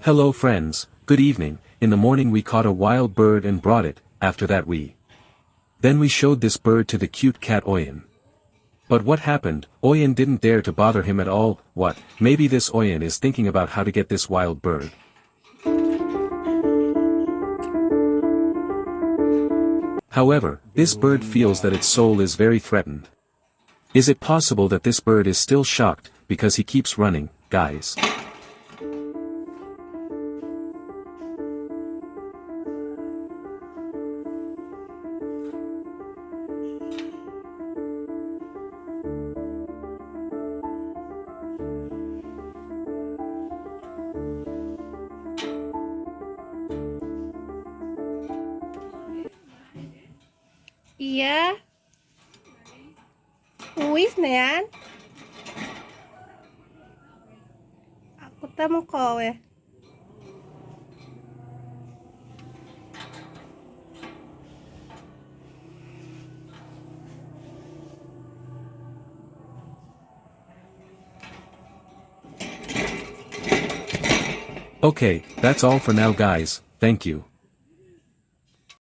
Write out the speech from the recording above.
Hello friends, good evening. In the morning we caught a wild bird and brought it. After that Then we showed this bird to the cute cat Oyen. But what happened? Oyen didn't dare to bother him at all. What? Maybe this Oyen is thinking about how to get this wild bird. However, this bird feels that its soul is very threatened. Is it possible that this bird is still shocked, because he keeps running, guys? Iya. Wis na yan. Aku temu kowe. Okay, that's all for now guys, thank you.